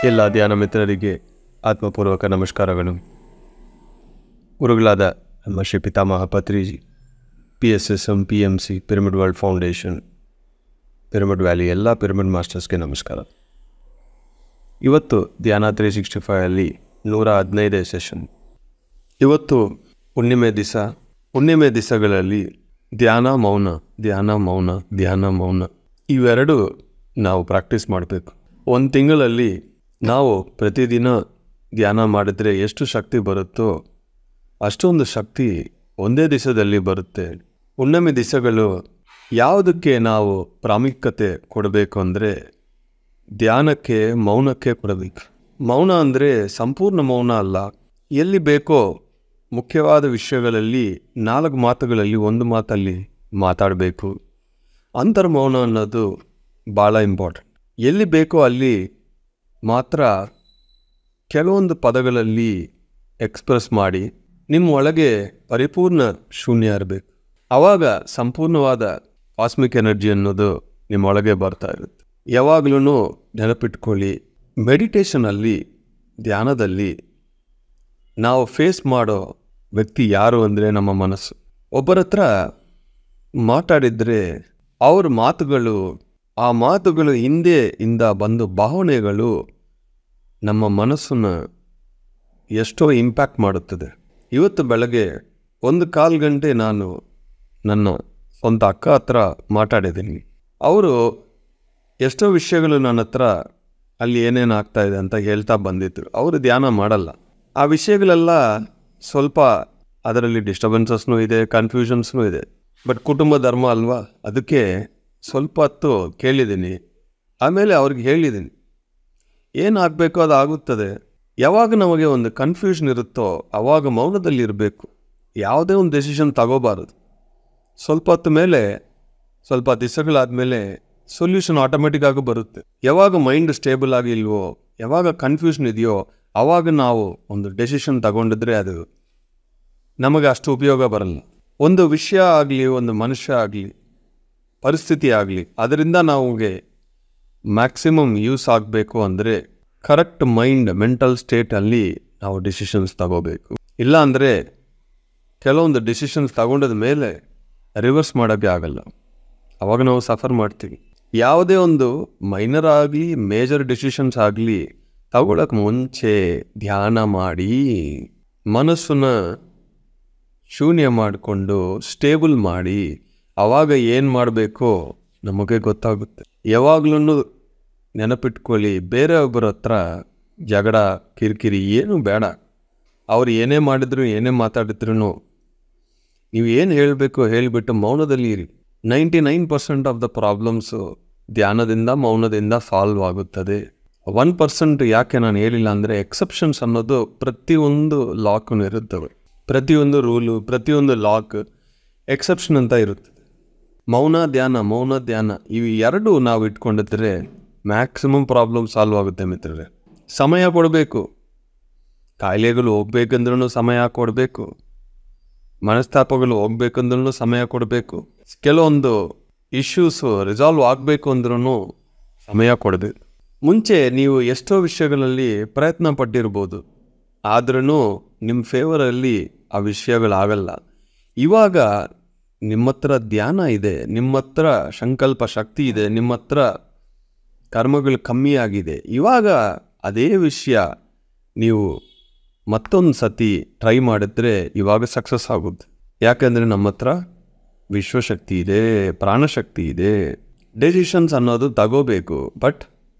ಎಲ್ಲ ಧ್ಯಾನ ಮಿತ್ರರಿಗೆ ಆತ್ಮಪೂರ್ವಕ ನಮಸ್ಕಾರಗಳು. ಗುರುಗಳಾದ ನಮ್ಮ ಶ್ರೀ ಪಿತಾಮಹ Patriji, PSSM, PMC, pyramid world foundation, pyramid valley ಎಲ್ಲ ಪಿರಮಿಡ್ ಮಾಸ್ಟರ್ಸ್ಗೆ ನಮಸ್ಕಾರ. ಇವತ್ತು ಧ್ಯಾನ 365 115ನೇ ಸೆಷನ್. ಇವತ್ತು ಹುಣ್ಣಿಮೆ ದಿವಸ. ಹುಣ್ಣಿಮೆ ದಿವಸಗಳಲ್ಲಿ ಧ್ಯಾನ ಮೌನ, ಧ್ಯಾನ ಮೌನ, ಧ್ಯಾನ ಮೌನ ಇವೆರಡು ನಾವು ಪ್ರಾಕ್ಟೀಸ್ ಮಾಡಬೇಕು. ಒಂದು ತಿಂಗಳಲ್ಲಿ ನಾವು ಪ್ರತಿದಿನ ಧ್ಯಾನ ಮಾಡಿದ್ರೆ ಎಷ್ಟು ಶಕ್ತಿ ಬರುತ್ತೋ ಅಷ್ಟೊಂದು ಶಕ್ತಿ ಒಂದೇ ದಿವಸದಲ್ಲಿ ಬರುತ್ತೆ. ಹುಣ್ಣಿಮೆ ದಿವಸಗಳು ಯಾವುದಕ್ಕೆ ನಾವು ಪ್ರಾಮುಖ್ಯತೆ ಕೊಡಬೇಕು ಅಂದರೆ ಧ್ಯಾನಕ್ಕೆ, ಮೌನಕ್ಕೆ ಕೊಡಬೇಕು. ಮೌನ ಅಂದರೆ ಸಂಪೂರ್ಣ ಮೌನ ಅಲ್ಲ, ಎಲ್ಲಿ ಬೇಕೋ ಮುಖ್ಯವಾದ ವಿಷಯಗಳಲ್ಲಿ 4 ಮಾತುಗಳಲ್ಲಿ 1 ಮಾತಲ್ಲಿ ಮಾತಾಡಬೇಕು. ಅಂತರ್ಮೌನ ಅನ್ನೋದು ಭಾಳ ಇಂಪಾರ್ಟೆಂಟ್. ಎಲ್ಲಿ ಬೇಕೋ ಅಲ್ಲಿ ಮಾತ್ರ ಕೆಲವೊಂದು ಪದಗಳಲ್ಲಿ ಎಕ್ಸ್ಪ್ರೆಸ್ ಮಾಡಿ ನಿಮ್ಮ ಒಳಗೆ ಪರಿಪೂರ್ಣ ಶೂನ್ಯ ಇರಬೇಕು. ಆವಾಗ ಸಂಪೂರ್ಣವಾದ ಕಾಸ್ಮಿಕ್ ಎನರ್ಜಿ ಅನ್ನೋದು ನಿಮ್ಮೊಳಗೆ ಬರ್ತಾ ಇರುತ್ತೆ. ಯಾವಾಗಲೂ ನೆನಪಿಟ್ಕೊಳ್ಳಿ, ಮೆಡಿಟೇಷನಲ್ಲಿ, ಧ್ಯಾನದಲ್ಲಿ ನಾವು ಫೇಸ್ ಮಾಡೋ ವ್ಯಕ್ತಿ ಯಾರು ಅಂದರೆ ನಮ್ಮ ಮನಸ್ಸು. ಒಬ್ಬರ ಹತ್ರ ಮಾತಾಡಿದರೆ ಅವ್ರ ಮಾತುಗಳು, ಆ ಮಾತುಗಳು ಹಿಂದೆಯಿಂದ ಬಂದು ಭಾವನೆಗಳು ನಮ್ಮ ಮನಸ್ಸನ್ನು ಎಷ್ಟೋ ಇಂಪ್ಯಾಕ್ಟ್ ಮಾಡುತ್ತದೆ. ಇವತ್ತು ಬೆಳಗ್ಗೆ 1-1/4 ಗಂಟೆ ನಾನು ನನ್ನ ಸ್ವಂತ ಅಕ್ಕ ಹತ್ರ ಮಾತಾಡಿದ್ದೀನಿ. ಅವರು ಎಷ್ಟೋ ವಿಷಯಗಳು ನನ್ನ ಹತ್ರ ಅಲ್ಲಿ ಏನೇನು ಆಗ್ತಾಯಿದೆ ಅಂತ ಹೇಳ್ತಾ ಬಂದಿದ್ರು. ಅವರು ಧ್ಯಾನ ಮಾಡಲ್ಲ. ಆ ವಿಷಯಗಳೆಲ್ಲ ಸ್ವಲ್ಪ ಅದರಲ್ಲಿ ಡಿಸ್ಟರ್ಬೆನ್ಸಸ್ನೂ ಇದೆ, ಕನ್ಫ್ಯೂಷನ್ಸ್ನೂ ಇದೆ. ಬಟ್ ಕುಟುಂಬ ಧರ್ಮ ಅಲ್ವಾ, ಅದಕ್ಕೆ ಸ್ವಲ್ಪ ಹೊತ್ತು ಕೇಳಿದ್ದೀನಿ. ಆಮೇಲೆ ಅವ್ರಿಗೆ ಹೇಳಿದ್ದೀನಿ, ಏನಾಗಬೇಕೋ ಅದು ಆಗುತ್ತದೆ. ಯಾವಾಗ ನಮಗೆ ಒಂದು ಕನ್ಫ್ಯೂಷನ್ ಇರುತ್ತೋ ಆವಾಗ ಮೌನದಲ್ಲಿ ಇರಬೇಕು. ಯಾವುದೇ ಒಂದು ಡೆಸಿಷನ್ ತಗೋಬಾರದು. ಸ್ವಲ್ಪ ಹೊತ್ತು ಮೇಲೆ, ಸ್ವಲ್ಪ ದಿವಸಗಳಾದಮೇಲೆ ಸೊಲ್ಯೂಷನ್ ಆಟೋಮೆಟಿಕ್ ಆಗಿ ಬರುತ್ತೆ. ಯಾವಾಗ ಮೈಂಡ್ ಸ್ಟೇಬಲ್ ಆಗಿ ಇಲ್ವೋ, ಯಾವಾಗ ಕನ್ಫ್ಯೂಷನ್ ಇದೆಯೋ ಆವಾಗ ನಾವು ಒಂದು ಡೆಸಿಷನ್ ತಗೊಂಡಿದ್ರೆ ಅದು ನಮಗೆ ಅಷ್ಟು ಉಪಯೋಗ ಬರಲ್ಲ. ಒಂದು ವಿಷಯ ಆಗಲಿ, ಒಂದು ಮನುಷ್ಯ ಆಗಲಿ, ಪರಿಸ್ಥಿತಿ ಆಗಲಿ, ಅದರಿಂದ ನಮಗೆ ಮ್ಯಾಕ್ಸಿಮಮ್ ಯೂಸ್ ಆಗಬೇಕು ಅಂದರೆ ಕರೆಕ್ಟ್ ಮೈಂಡ್, ಮೆಂಟಲ್ ಸ್ಟೇಟಲ್ಲಿ ನಾವು ಡಿಸಿಷನ್ಸ್ ತಗೋಬೇಕು. ಇಲ್ಲ ಅಂದರೆ ಕೆಲವೊಂದು ಡಿಸಿಷನ್ಸ್ ತಗೊಂಡದ ಮೇಲೆ ರಿವರ್ಸ್ ಮಾಡೋಕ್ಕೆ ಆಗಲ್ಲ. ಅವಾಗ ನಾವು ಸಫರ್ ಮಾಡ್ತೀವಿ. ಯಾವುದೇ ಒಂದು ಮೈನರ್ ಆಗಲಿ, ಮೇಜರ್ ಡಿಸಿಷನ್ಸ್ ಆಗಲಿ ತಗೊಳ್ಳೋಕೆ ಮುಂಚೆ ಧ್ಯಾನ ಮಾಡಿ ಮನಸ್ಸನ್ನು ಶೂನ್ಯ ಮಾಡಿಕೊಂಡು ಸ್ಟೇಬಲ್ ಮಾಡಿ ಆವಾಗ ಏನು ಮಾಡಬೇಕೋ ನಮಗೆ ಗೊತ್ತಾಗುತ್ತೆ. ಯಾವಾಗಲೂ ನೆನಪಿಟ್ಕೊಳ್ಳಿ, ಬೇರೆಯೊಬ್ಬರ ಹತ್ರ ಜಗಳ, ಕಿರಿಕಿರಿ ಏನೂ ಬೇಡ. ಅವ್ರು ಏನೇ ಮಾಡಿದ್ರು, ಏನೇ ಮಾತಾಡಿದ್ರು ನೀವು ಏನು ಹೇಳಬೇಕು ಹೇಳಿಬಿಟ್ಟು ಮೌನದಲ್ಲಿ ಇರಿ. 99% ಆಫ್ ದ ಪ್ರಾಬ್ಲಮ್ಸು ಧ್ಯಾನದಿಂದ, ಮೌನದಿಂದ ಸಾಲ್ವ್ ಆಗುತ್ತದೆ. 1% ಯಾಕೆ ನಾನು ಹೇಳಿಲ್ಲ ಅಂದರೆ ಎಕ್ಸೆಪ್ಷನ್ಸ್ ಅನ್ನೋದು ಪ್ರತಿಯೊಂದು ಲಾಕು ಇರುತ್ತವೆ. ಪ್ರತಿಯೊಂದು ರೂಲು, ಪ್ರತಿಯೊಂದು ಲಾಕ್ ಎಕ್ಸೆಪ್ಷನ್ ಅಂತ ಇರುತ್ತೆ. ಮೌನ ಧ್ಯಾನ, ಮೌನ ಧ್ಯಾನ ಇವು ಎರಡು ನಾವು ಇಟ್ಕೊಂಡಿದ್ರೆ ಮ್ಯಾಕ್ಸಿಮಮ್ ಪ್ರಾಬ್ಲಮ್ ಸಾಲ್ವ್ ಆಗುತ್ತೆ ಮಿತ್ರರೇ. ಸಮಯ ಕೊಡಬೇಕು. ಕಾಯಿಲೆಗಳು ಹೋಗ್ಬೇಕಂದ್ರೂ ಸಮಯ ಕೊಡಬೇಕು. ಮನಸ್ತಾಪಗಳು ಹೋಗ್ಬೇಕಂದ್ರೂ ಸಮಯ ಕೊಡಬೇಕು. ಕೆಲವೊಂದು ಇಶ್ಯೂಸು ರಿಸಾಲ್ವ್ ಆಗಬೇಕು ಅಂದ್ರೂ ಸಮಯ ಕೊಡಬೇಕು. ಮುಂಚೆ ನೀವು ಎಷ್ಟೋ ವಿಷಯಗಳಲ್ಲಿ ಪ್ರಯತ್ನ ಪಟ್ಟಿರ್ಬೋದು, ಆದ್ರೂ ನಿಮ್ಮ ಫೇವರಲ್ಲಿ ಆ ವಿಷಯಗಳಾಗಲ್ಲ. ಇವಾಗ ನಿಮ್ಮ ಹತ್ರ ಧ್ಯಾನ ಇದೆ, ನಿಮ್ಮ ಹತ್ರ ಸಂಕಲ್ಪ ಶಕ್ತಿ ಇದೆ, ನಿಮ್ಮ ಹತ್ರ ಕರ್ಮಗಳು ಕಮ್ಮಿ ಆಗಿದೆ. ಇವಾಗ ಅದೇ ವಿಷಯ ನೀವು ಮತ್ತೊಂದು ಸತಿ ಟ್ರೈ ಮಾಡಿದ್ರೆ ಇವಾಗ ಸಕ್ಸಸ್ ಆಗುತ್ತೆ. ಯಾಕಂದರೆ ನಮ್ಮ ಹತ್ರ ವಿಶ್ವಶಕ್ತಿ ಇದೆ, ಪ್ರಾಣಶಕ್ತಿ ಇದೆ. ಡೆಸಿಷನ್ಸ್ ಅನ್ನೋದು ತಗೋಬೇಕು, ಬಟ್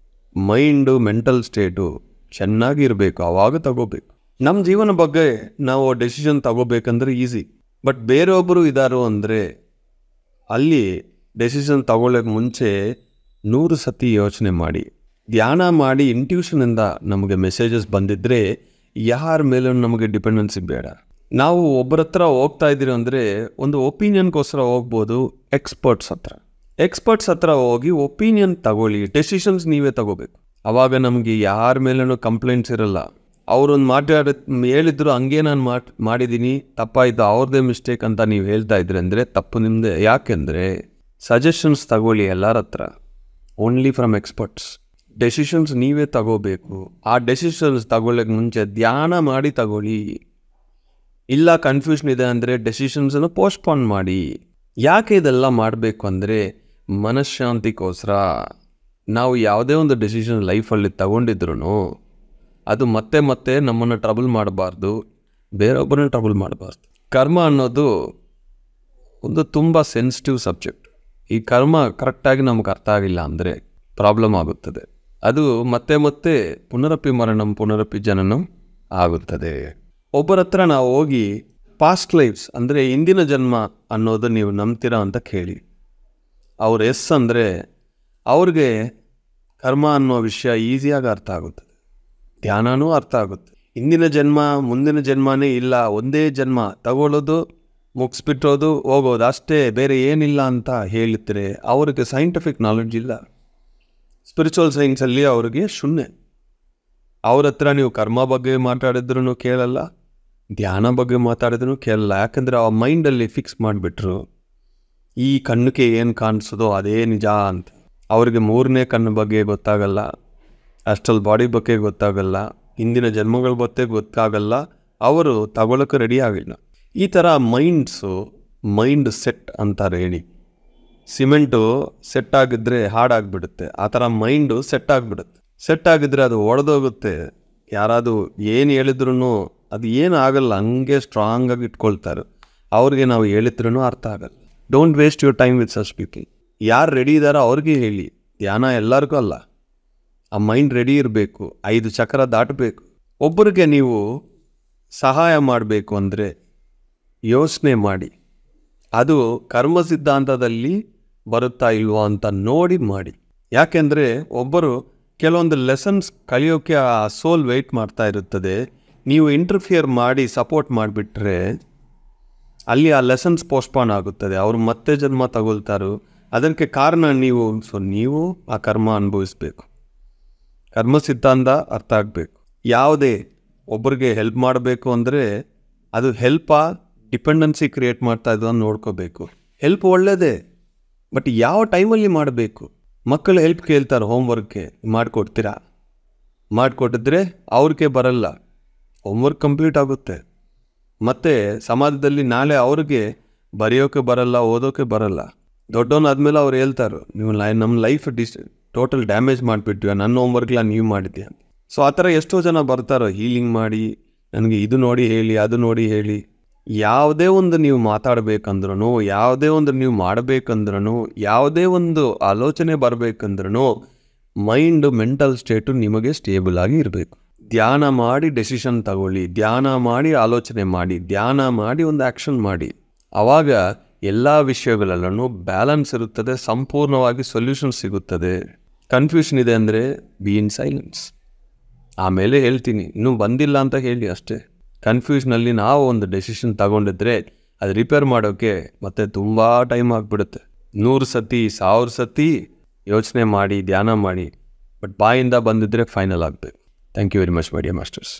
ಮೈಂಡು, ಮೆಂಟಲ್ ಸ್ಟೇಟು ಚೆನ್ನಾಗಿರಬೇಕು, ಆವಾಗ ತಗೋಬೇಕು. ನಮ್ಮ ಜೀವನ ಬಗ್ಗೆ ನಾವು ಡೆಸಿಷನ್ ತಗೋಬೇಕಂದ್ರೆ ಈಸಿ. ಬಟ್ ಬೇರೊಬ್ಬರು ಇದ್ದಾರೋ ಅಂದರೆ ಅಲ್ಲಿ ಡೆಸಿಷನ್ ತಗೊಳ್ಳೋಕೆ ಮುಂಚೆ 100 ಸತಿ ಯೋಚನೆ ಮಾಡಿ, ಧ್ಯಾನ ಮಾಡಿ. ಇಂಟ್ಯೂಷನಿಂದ ನಮಗೆ ಮೆಸೇಜಸ್ ಬಂದಿದ್ದರೆ ಯಾರ ಮೇಲೂ ನಮಗೆ ಡಿಪೆಂಡೆನ್ಸಿ ಬೇಡ. ನಾವು ಒಬ್ಬರ ಹತ್ರ ಹೋಗ್ತಾ ಇದ್ದೀರಿ ಅಂದರೆ ಒಂದು ಒಪಿನಿಯನ್ಗೋಸ್ಕರ ಹೋಗ್ಬೋದು. ಎಕ್ಸ್ಪರ್ಟ್ಸ್ ಹತ್ರ ಹೋಗಿ ಒಪಿನಿಯನ್ ತಗೊಳ್ಳಿ. ಡೆಸಿಷನ್ಸ್ ನೀವೇ ತಗೋಬೇಕು. ಆವಾಗ ನಮಗೆ ಯಾರ ಮೇಲೂ ಕಂಪ್ಲೇಂಟ್ಸ್ ಇರಲ್ಲ. ಅವರೊಂದು ಹೇಳಿದ್ರು, ಹಂಗೆ ನಾನು ಮಾಡಿದ್ದೀನಿ, ತಪ್ಪಾಯಿತು, ಅವ್ರದ್ದೇ ಮಿಸ್ಟೇಕ್ ಅಂತ ನೀವು ಹೇಳ್ತಾ ಇದ್ರಿ ಅಂದರೆ ತಪ್ಪು ನಿಮ್ಮದೇ. ಯಾಕೆಂದರೆ ಸಜೆಷನ್ಸ್ ತಗೊಳ್ಳಿ ಎಲ್ಲರ ಹತ್ರ, ಓನ್ಲಿ ಫ್ರಮ್ ಎಕ್ಸ್ಪರ್ಟ್ಸ್. ಡೆಸಿಷನ್ಸ್ ನೀವೇ ತಗೋಬೇಕು. ಆ ಡೆಸಿಷನ್ಸ್ ತಗೊಳ್ಳೋಕ್ಕೆ ಮುಂಚೆ ಧ್ಯಾನ ಮಾಡಿ ತಗೊಳ್ಳಿ. ಇಲ್ಲ ಕನ್ಫ್ಯೂಷನ್ ಇದೆ ಅಂದರೆ ಡೆಸಿಷನ್ಸನ್ನು ಪೋಸ್ಟ್ಪೋನ್ ಮಾಡಿ. ಯಾಕೆ ಇದೆಲ್ಲ ಮಾಡಬೇಕು ಅಂದರೆ ಮನಃಶಾಂತಿಗೋಸ್ಕರ. ನಾವು ಯಾವುದೇ ಒಂದು ಡೆಸಿಷನ್ ಲೈಫಲ್ಲಿ ತಗೊಂಡಿದ್ರು ಅದು ಮತ್ತೆ ಮತ್ತೆ ನಮ್ಮನ್ನು ಟ್ರಬಲ್ ಮಾಡಬಾರ್ದು, ಬೇರೊಬ್ಬರನ್ನ ಟ್ರಬಲ್ ಮಾಡಬಾರ್ದು. ಕರ್ಮ ಅನ್ನೋದು ಒಂದು ತುಂಬ ಸೆನ್ಸಿಟಿವ್ ಸಬ್ಜೆಕ್ಟ್. ಈ ಕರ್ಮ ಕರೆಕ್ಟಾಗಿ ನಮ್ಗೆ ಅರ್ಥ ಆಗಿಲ್ಲ ಅಂದರೆ ಪ್ರಾಬ್ಲಮ್ ಆಗುತ್ತದೆ. ಅದು ಮತ್ತೆ ಮತ್ತೆ ಪುನರಪಿ ಮರಣಂ ಪುನರಪಿ ಜನನಂ ಆಗುತ್ತದೆ. ಒಬ್ಬರ ಹತ್ರ ನಾವು ಹೋಗಿ ಪಾಸ್ಟ್ ಲೈಫ್ಸ್ ಅಂದರೆ ಹಿಂದಿನ ಜನ್ಮ ಅನ್ನೋದು ನೀವು ನಂಬ್ತೀರಾ ಅಂತ ಕೇಳಿ, ಅವ್ರು ಎಸ್ ಅಂದರೆ ಅವ್ರಿಗೆ ಕರ್ಮ ಅನ್ನೋ ವಿಷಯ ಈಸಿಯಾಗಿ ಅರ್ಥ ಆಗುತ್ತದೆ, ಧ್ಯಾನನೂ ಅರ್ಥ ಆಗುತ್ತೆ. ಹಿಂದಿನ ಜನ್ಮ ಮುಂದಿನ ಜನ್ಮನೇ ಇಲ್ಲ, ಒಂದೇ ಜನ್ಮ ತಗೊಳ್ಳೋದು, ಮುಗಿಸ್ಬಿಟ್ಟೋದು, ಹೋಗೋದು ಅಷ್ಟೇ, ಬೇರೆ ಏನಿಲ್ಲ ಅಂತ ಹೇಳ್ತಾರೆ. ಅವ್ರಿಗೆ ಸೈಂಟಿಫಿಕ್ ನಾಲೆಡ್ಜ್ ಇಲ್ಲ, ಸ್ಪಿರಿಚುವಲ್ ಸೈನ್ಸಲ್ಲಿ ಅವ್ರಿಗೆ ಶೂನ್ಯ. ಅವ್ರ ಹತ್ರ ನೀವು ಕರ್ಮ ಬಗ್ಗೆ ಮಾತಾಡಿದ್ರೂ ಕೇಳಲ್ಲ, ಧ್ಯಾನ ಬಗ್ಗೆ ಮಾತಾಡಿದ್ರೂ ಕೇಳಲ್ಲ. ಯಾಕಂದರೆ ಆ ಮೈಂಡಲ್ಲಿ ಫಿಕ್ಸ್ ಮಾಡಿಬಿಟ್ರು ಈ ಕಣ್ಣಿಗೆ ಏನು ಕಾಣಿಸೋದೋ ಅದೇ ನಿಜ ಅಂತ. ಅವ್ರಿಗೆ ಮೂರನೇ ಕಣ್ಣು ಬಗ್ಗೆ ಗೊತ್ತಾಗಲ್ಲ, ಅಸ್ಟ್ರಲ್ ಬಾಡಿ ಬಗ್ಗೆ ಗೊತ್ತಾಗಲ್ಲ, ಹಿಂದಿನ ಜನ್ಮಗಳ ಬಗ್ಗೆ ಗೊತ್ತಾಗಲ್ಲ. ಅವರು ತಗೊಳ್ಳೋಕೆ ರೆಡಿ ಆಗಿಲ್ಲ. ಈ ಥರ ಮೈಂಡ್ ಸೆಟ್ ಅಂತಾರೆ ಹೇಳಿ. ಸಿಮೆಂಟು ಸೆಟ್ ಆಗಿದ್ದರೆ ಹಾಡಾಗಿಬಿಡುತ್ತೆ, ಆ ಥರ ಮೈಂಡು ಸೆಟ್ ಆಗಿಬಿಡುತ್ತೆ. ಸೆಟ್ ಆಗಿದ್ರೆ ಅದು ಒಡೆದೋಗುತ್ತೆ. ಯಾರಾದರೂ ಏನು ಹೇಳಿದ್ರು ಅದು ಏನು ಆಗಲ್ಲ, ಹಂಗೆ ಸ್ಟ್ರಾಂಗಾಗಿ ಇಟ್ಕೊಳ್ತಾರೆ. ಅವ್ರಿಗೆ ನಾವು ಹೇಳಿದ್ರೂ ಅರ್ಥ ಆಗಲ್ಲ. Don't waste your time with such people. ಯಾರು ರೆಡಿ ಇದ್ದಾರೋ ಅವ್ರಿಗೆ ಹೇಳಿ. ಧ್ಯಾನ ಎಲ್ಲರಿಗೂ ಅಲ್ಲ, ಆ ಮೈಂಡ್ ರೆಡಿ ಇರಬೇಕು, 5 ಚಕ್ರ ದಾಟಬೇಕು. ಒಬ್ಬರಿಗೆ ನೀವು ಸಹಾಯ ಮಾಡಬೇಕು ಅಂದರೆ ಯೋಚನೆ ಮಾಡಿ, ಅದು ಕರ್ಮ ಸಿದ್ಧಾಂತದಲ್ಲಿ ಬರುತ್ತಾ ಇಲ್ವೋ ಅಂತ ನೋಡಿ ಮಾಡಿ. ಯಾಕೆಂದರೆ ಒಬ್ಬರು ಕೆಲವೊಂದು ಲೆಸನ್ಸ್ ಕಲಿಯೋಕ್ಕೆ ಆ ಸೋಲ್ ವೆಯ್ಟ್ ಮಾಡ್ತಾ ಇರುತ್ತದೆ. ನೀವು ಇಂಟರ್ಫಿಯರ್ ಮಾಡಿ ಸಪೋರ್ಟ್ ಮಾಡಿಬಿಟ್ರೆ ಅಲ್ಲಿ ಆ ಲೆಸನ್ಸ್ ಪೋಸ್ಟ್ಪೋನ್ ಆಗುತ್ತದೆ, ಅವರು ಮತ್ತೆ ಜನ್ಮ ತಗೊಳ್ತಾರೋ. ಅದಕ್ಕೆ ಕಾರಣ ನೀವು ಆ ಕರ್ಮ ಅನುಭವಿಸ್ಬೇಕು. ಕರ್ಮ ಸಿದ್ಧಾಂತ ಅರ್ಥ ಆಗಬೇಕು. ಯಾವುದೇ ಒಬ್ಬರಿಗೆ ಹೆಲ್ಪ್ ಮಾಡಬೇಕು ಅಂದರೆ ಅದು ಹೆಲ್ಪಾ ಡಿಪೆಂಡೆನ್ಸಿ ಕ್ರಿಯೇಟ್ ಮಾಡ್ತಾ ಇದ್ದನ್ನು ನೋಡ್ಕೋಬೇಕು. ಹೆಲ್ಪ್ ಒಳ್ಳೆಯದೇ, ಬಟ್ ಯಾವ ಟೈಮಲ್ಲಿ ಮಾಡಬೇಕು. ಮಕ್ಕಳು ಹೆಲ್ಪ್ ಕೇಳ್ತಾರೆ, ಹೋಮ್ವರ್ಕ್ಗೆ ಮಾಡಿಕೊಡ್ತೀರಾ? ಮಾಡಿಕೊಟ್ಟಿದ್ರೆ ಅವ್ರಿಗೆ ಬರಲ್ಲ, ಹೋಮ್ವರ್ಕ್ ಕಂಪ್ಲೀಟ್ ಆಗುತ್ತೆ. ಮತ್ತು ಸಮಾಜದಲ್ಲಿ ನಾಳೆ ಅವ್ರಿಗೆ ಬರೆಯೋಕ್ಕೆ ಬರಲ್ಲ, ಓದೋಕ್ಕೆ ಬರಲ್ಲ. ದೊಡ್ಡವನಾದ್ಮೇಲೆ ಅವ್ರು ಹೇಳ್ತಾರೆ, ನೀವು ನಮ್ಮ ಲೈಫ್ ಟೋಟಲ್ ಡ್ಯಾಮೇಜ್ ಮಾಡಿಬಿಟ್ವಿ, ನನ್ನ ಹೋಮ್ವರ್ಕ್ಲ ನೀವು ಮಾಡಿದ್ಯಾ. ಸೊ ಆ ಥರ ಎಷ್ಟೋ ಜನ ಬರ್ತಾರೋ, ಹೀಲಿಂಗ್ ಮಾಡಿ ನನಗೆ ಇದು ನೋಡಿ ಹೇಳಿ, ಅದು ನೋಡಿ ಹೇಳಿ. ಯಾವುದೇ ಒಂದು ನೀವು ಮಾತಾಡಬೇಕಂದ್ರೂ, ಯಾವುದೇ ಒಂದು ನೀವು ಮಾಡಬೇಕಂದ್ರೂ, ಯಾವುದೇ ಒಂದು ಆಲೋಚನೆ ಬರಬೇಕಂದ್ರೂ ಮೈಂಡು ಮೆಂಟಲ್ ಸ್ಟೇಟು ನಿಮಗೆ ಸ್ಟೇಬಲ್ ಆಗಿ ಇರಬೇಕು. ಧ್ಯಾನ ಮಾಡಿ ಡೆಸಿಷನ್ ತಗೊಳ್ಳಿ, ಧ್ಯಾನ ಮಾಡಿ ಆಲೋಚನೆ ಮಾಡಿ, ಧ್ಯಾನ ಮಾಡಿ ಒಂದು ಆ್ಯಕ್ಷನ್ ಮಾಡಿ. ಆವಾಗ ಎಲ್ಲ ವಿಷಯಗಳಲ್ಲೂ ಬ್ಯಾಲೆನ್ಸ್ ಇರುತ್ತದೆ, ಸಂಪೂರ್ಣವಾಗಿ ಸೊಲ್ಯೂಷನ್ ಸಿಗುತ್ತದೆ. ಕನ್ಫ್ಯೂಷನ್ ಇದೆ ಅಂದರೆ ಬಿ ಇನ್ ಸೈಲೆನ್ಸ್. ಆಮೇಲೆ ಹೇಳ್ತೀನಿ, ಇನ್ನೂ ಬಂದಿಲ್ಲ ಅಂತ ಹೇಳಿ ಅಷ್ಟೇ. ಕನ್ಫ್ಯೂಷನಲ್ಲಿ ನಾವು ಒಂದು ಡೆಸಿಷನ್ ತಗೊಂಡಿದ್ರೆ ಅದು ರಿಪೇರ್ ಮಾಡೋಕ್ಕೆ ಮತ್ತೆ ತುಂಬ ಟೈಮ್ ಆಗಿಬಿಡುತ್ತೆ. 100 ಸತಿ 1000 ಸತಿ ಯೋಚನೆ ಮಾಡಿ ಧ್ಯಾನ ಮಾಡಿ, ಬಟ್ ಬಾಯಿಂದ ಬಂದಿದ್ದರೆ ಫೈನಲ್ ಆಗಬೇಕು. Thank you very much my dear masters.